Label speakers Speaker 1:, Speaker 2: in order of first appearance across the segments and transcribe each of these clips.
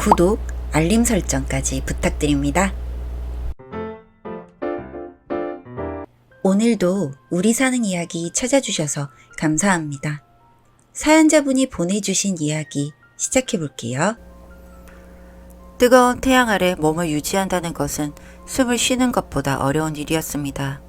Speaker 1: 구독, 알림 설정까지 부탁드립니다. 오늘도 우리 사는 이야기 찾아주셔서 감사합니다. 사연자분이 보내주신 이야기 시작해볼게요. 뜨거운 태양 아래 몸을 유지한다는 것은 숨을 쉬는 것보다 어려운 일이었습니다.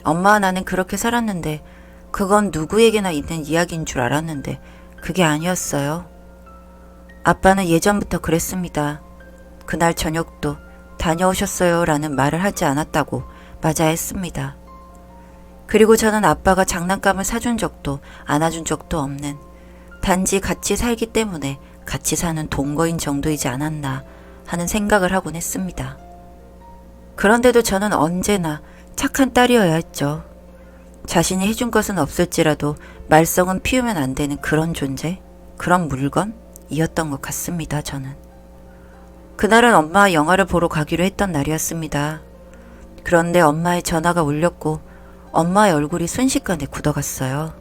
Speaker 1: 엄마와 나는 그렇게 살았는데 그건 누구에게나 있는 이야기인 줄 알았는데 그게 아니었어요. 아빠는 예전부터 그랬습니다. 그날 저녁도 다녀오셨어요 라는 말을 하지 않았다고 맞아 했습니다. 그리고 저는 아빠가 장난감을 사준 적도 안아준 적도 없는 단지 같이 살기 때문에 같이 사는 동거인 정도이지 않았나 하는 생각을 하곤 했습니다. 그런데도 저는 언제나 착한 딸이어야 했죠. 자신이 해준 것은 없을지라도 말썽은 피우면 안 되는 그런 존재, 그런 물건이었던 것 같습니다. 저는. 그날은 엄마와 영화를 보러 가기로 했던 날이었습니다. 그런데 엄마의 전화가 울렸고 엄마의 얼굴이 순식간에 굳어갔어요.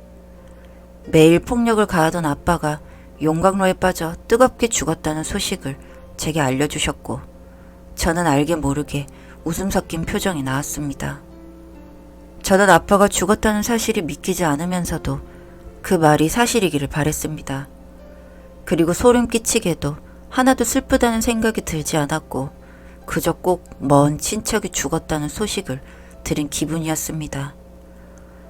Speaker 1: 매일 폭력을 가하던 아빠가 용광로에 빠져 뜨겁게 죽었다는 소식을 제게 알려주셨고 저는 알게 모르게 웃음 섞인 표정이 나왔습니다. 저는 아빠가 죽었다는 사실이 믿기지 않으면서도 그 말이 사실이기를 바랬습니다. 그리고 소름 끼치게도 하나도 슬프다는 생각이 들지 않았고 그저 꼭 먼 친척이 죽었다는 소식을 들은 기분이었습니다.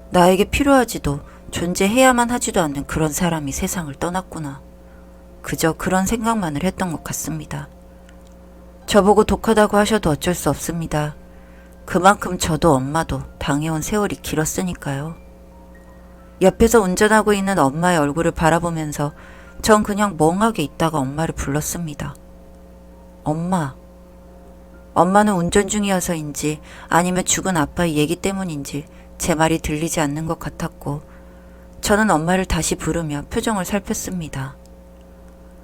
Speaker 1: 나에게 필요하지도 존재해야만 하지도 않는 그런 사람이 세상을 떠났구나. 그저 그런 생각만을 했던 것 같습니다. 저보고 독하다고 하셔도 어쩔 수 없습니다. 그만큼 저도 엄마도 당해온 세월이 길었으니까요. 옆에서 운전하고 있는 엄마의 얼굴을 바라보면서 전 그냥 멍하게 있다가 엄마를 불렀습니다. 엄마. 엄마는 운전 중이어서인지 아니면 죽은 아빠의 얘기 때문인지 제 말이 들리지 않는 것 같았고 저는 엄마를 다시 부르며 표정을 살폈습니다.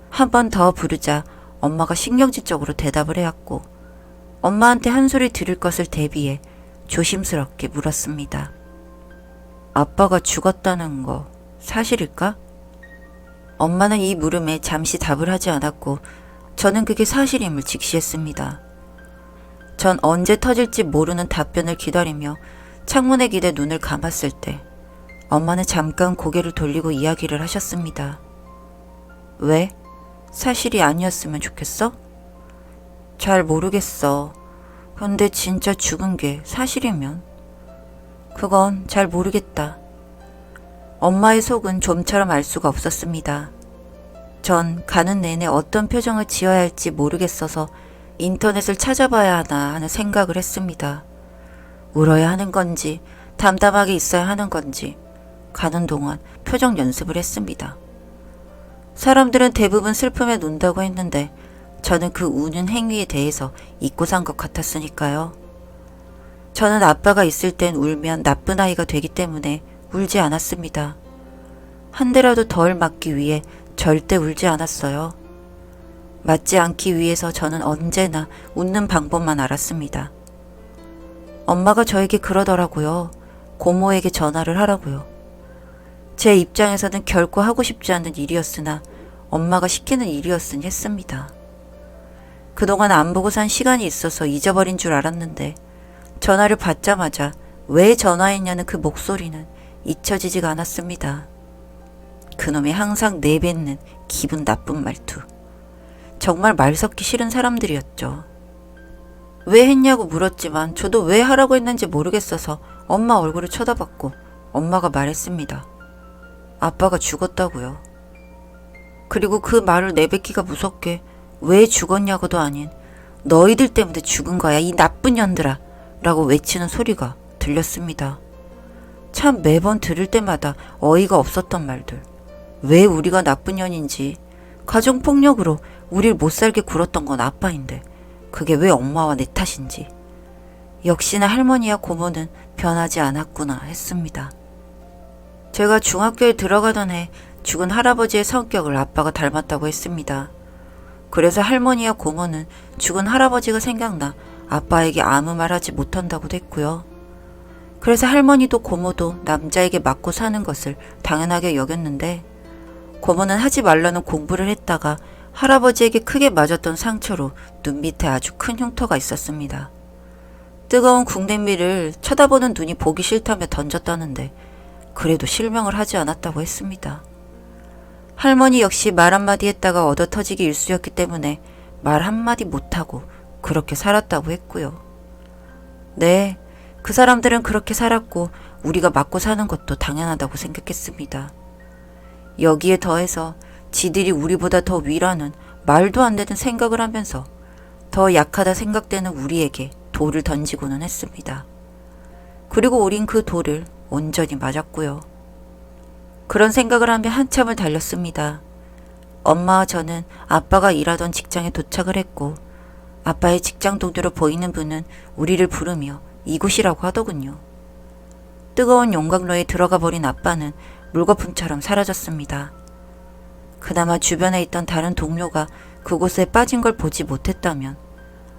Speaker 1: 한 번 더 부르자 엄마가 신경질적으로 대답을 해왔고 엄마한테 한 소리 들을 것을 대비해 조심스럽게 물었습니다. 아빠가 죽었다는 거 사실일까? 엄마는 이 물음에 잠시 답을 하지 않았고 저는 그게 사실임을 직시했습니다. 전 언제 터질지 모르는 답변을 기다리며 창문에 기대 눈을 감았을 때 엄마는 잠깐 고개를 돌리고 이야기를 하셨습니다. 왜? 사실이 아니었으면 좋겠어? 잘 모르겠어. 근데 진짜 죽은 게 사실이면? 그건 잘 모르겠다. 엄마의 속은 좀처럼 알 수가 없었습니다. 전 가는 내내 어떤 표정을 지어야 할지 모르겠어서 인터넷을 찾아봐야 하나 하는 생각을 했습니다. 울어야 하는 건지 담담하게 있어야 하는 건지 가는 동안 표정 연습을 했습니다. 사람들은 대부분 슬픔에 논다고 했는데 저는 그 우는 행위에 대해서 잊고 산 것 같았으니까요. 저는 아빠가 있을 땐 울면 나쁜 아이가 되기 때문에 울지 않았습니다. 한 대라도 덜 맞기 위해 절대 울지 않았어요. 맞지 않기 위해서 저는 언제나 웃는 방법만 알았습니다. 엄마가 저에게 그러더라고요. 고모에게 전화를 하라고요. 제 입장에서는 결코 하고 싶지 않은 일이었으나 엄마가 시키는 일이었으니 했습니다. 그동안 안 보고 산 시간이 있어서 잊어버린 줄 알았는데 전화를 받자마자 왜 전화했냐는 그 목소리는 잊혀지지가 않았습니다. 그놈이 항상 내뱉는 기분 나쁜 말투. 정말 말 섞기 싫은 사람들이었죠. 왜 했냐고 물었지만 저도 왜 하라고 했는지 모르겠어서 엄마 얼굴을 쳐다봤고 엄마가 말했습니다. 아빠가 죽었다고요. 그리고 그 말을 내뱉기가 무섭게 왜 죽었냐고도 아닌 너희들 때문에 죽은 거야 이 나쁜 년들아 라고 외치는 소리가 들렸습니다. 참 매번 들을 때마다 어이가 없었던 말들. 왜 우리가 나쁜 년인지 가정폭력으로 우릴 못살게 굴었던 건 아빠인데 그게 왜 엄마와 내 탓인지 역시나 할머니와 고모는 변하지 않았구나 했습니다. 제가 중학교에 들어가던 해 죽은 할아버지의 성격을 아빠가 닮았다고 했습니다. 그래서 할머니와 고모는 죽은 할아버지가 생각나 아빠에게 아무 말하지 못한다고도 했고요. 그래서 할머니도 고모도 남자에게 맞고 사는 것을 당연하게 여겼는데 고모는 하지 말라는 공부를 했다가 할아버지에게 크게 맞았던 상처로 눈 밑에 아주 큰 흉터가 있었습니다. 뜨거운 국냄비를 쳐다보는 눈이 보기 싫다며 던졌다는데 그래도 실명을 하지 않았다고 했습니다. 할머니 역시 말 한마디 했다가 얻어터지기 일쑤였기 때문에 말 한마디 못하고 그렇게 살았다고 했고요. 네, 그 사람들은 그렇게 살았고 우리가 맞고 사는 것도 당연하다고 생각했습니다. 여기에 더해서 지들이 우리보다 더 위라는 말도 안 되는 생각을 하면서 더 약하다 생각되는 우리에게 돌을 던지고는 했습니다. 그리고 우린 그 돌을 온전히 맞았고요. 그런 생각을 하며 한참을 달렸습니다. 엄마와 저는 아빠가 일하던 직장에 도착을 했고 아빠의 직장 동료로 보이는 분은 우리를 부르며 이곳이라고 하더군요. 뜨거운 용광로에 들어가 버린 아빠는 물거품처럼 사라졌습니다. 그나마 주변에 있던 다른 동료가 그곳에 빠진 걸 보지 못했다면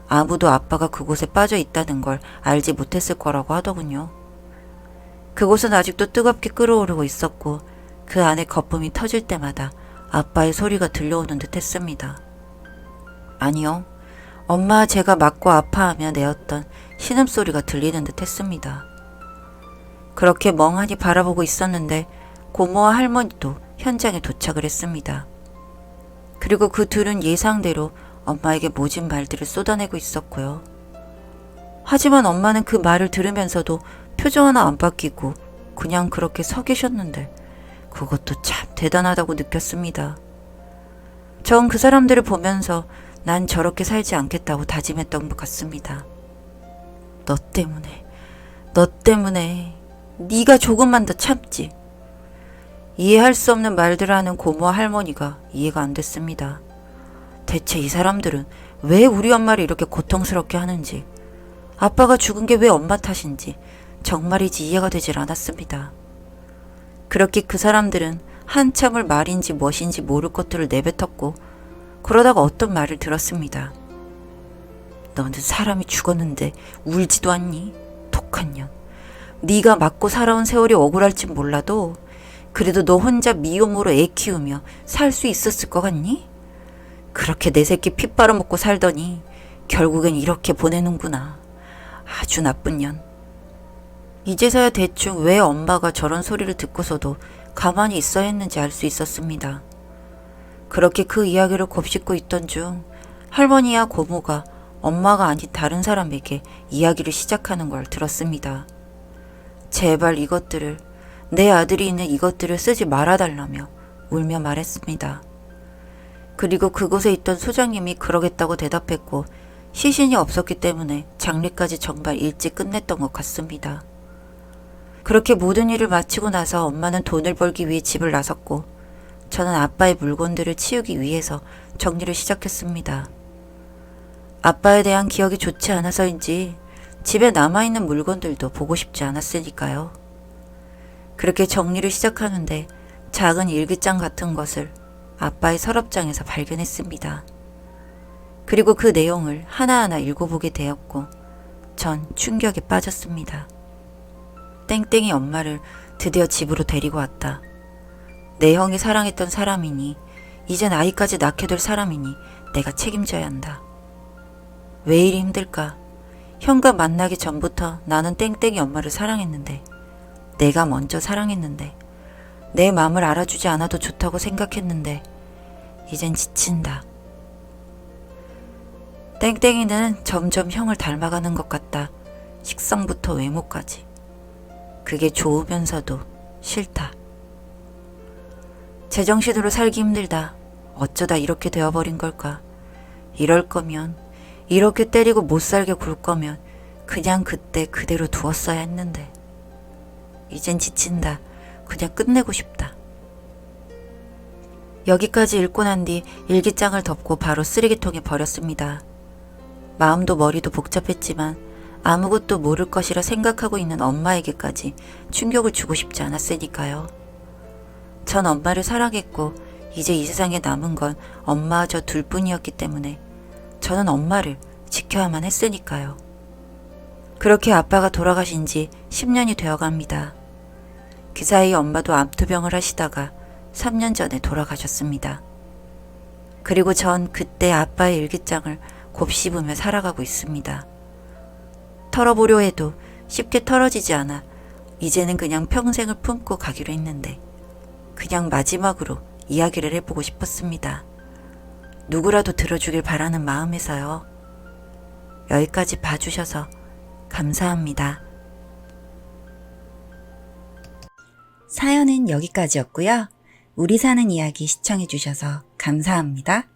Speaker 1: 아무도 아빠가 그곳에 빠져 있다는 걸 알지 못했을 거라고 하더군요. 그곳은 아직도 뜨겁게 끓어오르고 있었고 그 안에 거품이 터질 때마다 아빠의 소리가 들려오는 듯 했습니다. 아니요, 엄마와 제가 맞고 아파하며 내었던 신음소리가 들리는 듯 했습니다. 그렇게 멍하니 바라보고 있었는데 고모와 할머니도 현장에 도착을 했습니다. 그리고 그 둘은 예상대로 엄마에게 모진 말들을 쏟아내고 있었고요. 하지만 엄마는 그 말을 들으면서도 표정 하나 안 바뀌고 그냥 그렇게 서 계셨는데 그것도 참 대단하다고 느꼈습니다. 전 그 사람들을 보면서 난 저렇게 살지 않겠다고 다짐했던 것 같습니다. 너 때문에 네가 조금만 더 참지. 이해할 수 없는 말들을 하는 고모와 할머니가 이해가 안 됐습니다. 대체 이 사람들은 왜 우리 엄마를 이렇게 고통스럽게 하는지, 아빠가 죽은 게 왜 엄마 탓인지 정말이지 이해가 되질 않았습니다. 그렇게 그 사람들은 한참을 말인지 무엇인지 모를 것들을 내뱉었고 그러다가 어떤 말을 들었습니다. 너는 사람이 죽었는데 울지도 않니? 독한 년. 네가 맞고 살아온 세월이 억울할진 몰라도 그래도 너 혼자 미움으로 애 키우며 살 수 있었을 것 같니? 그렇게 내 새끼 피 빨아먹고 살더니 결국엔 이렇게 보내는구나. 아주 나쁜 년. 이제서야 대충 왜 엄마가 저런 소리를 듣고서도 가만히 있어야 했는지 알 수 있었습니다. 그렇게 그 이야기를 곱씹고 있던 중 할머니와 고모가 엄마가 아닌 다른 사람에게 이야기를 시작하는 걸 들었습니다. 제발 이것들을, 내 아들이 있는 이것들을 쓰지 말아달라며 울며 말했습니다. 그리고 그곳에 있던 소장님이 그러겠다고 대답했고 시신이 없었기 때문에 장례까지 정말 일찍 끝냈던 것 같습니다. 그렇게 모든 일을 마치고 나서 엄마는 돈을 벌기 위해 집을 나섰고 저는 아빠의 물건들을 치우기 위해서 정리를 시작했습니다. 아빠에 대한 기억이 좋지 않아서인지 집에 남아있는 물건들도 보고 싶지 않았으니까요. 그렇게 정리를 시작하는데 작은 일기장 같은 것을 아빠의 서랍장에서 발견했습니다. 그리고 그 내용을 하나하나 읽어보게 되었고 전 충격에 빠졌습니다. 땡땡이 엄마를 드디어 집으로 데리고 왔다. 내 형이 사랑했던 사람이니 이젠 아이까지 낳게 될 사람이니 내가 책임져야 한다. 왜 이리 힘들까? 형과 만나기 전부터 나는 땡땡이 엄마를 사랑했는데 내가 먼저 사랑했는데 내 마음을 알아주지 않아도 좋다고 생각했는데 이젠 지친다. 땡땡이는 점점 형을 닮아가는 것 같다. 식성부터 외모까지. 그게 좋으면서도 싫다. 제정신으로 살기 힘들다. 어쩌다 이렇게 되어버린 걸까? 이럴 거면, 이렇게 때리고 못 살게 굴 거면 그냥 그때 그대로 두었어야 했는데. 이젠 지친다. 그냥 끝내고 싶다. 여기까지 읽고 난 뒤 일기장을 덮고 바로 쓰레기통에 버렸습니다. 마음도 머리도 복잡했지만 아무것도 모를 것이라 생각하고 있는 엄마에게까지 충격을 주고 싶지 않았으니까요. 전 엄마를 사랑했고 이제 이 세상에 남은 건 엄마와 저 둘뿐이었기 때문에 저는 엄마를 지켜야만 했으니까요. 그렇게 아빠가 돌아가신 지 10년이 되어갑니다. 그 사이 엄마도 암투병을 하시다가 3년 전에 돌아가셨습니다. 그리고 전 그때 아빠의 일기장을 곱씹으며 살아가고 있습니다. 털어보려 해도 쉽게 털어지지 않아 이제는 그냥 평생을 품고 가기로 했는데 그냥 마지막으로 이야기를 해보고 싶었습니다. 누구라도 들어주길 바라는 마음에서요. 여기까지 봐주셔서 감사합니다. 사연은 여기까지였고요. 우리 사는 이야기 시청해주셔서 감사합니다.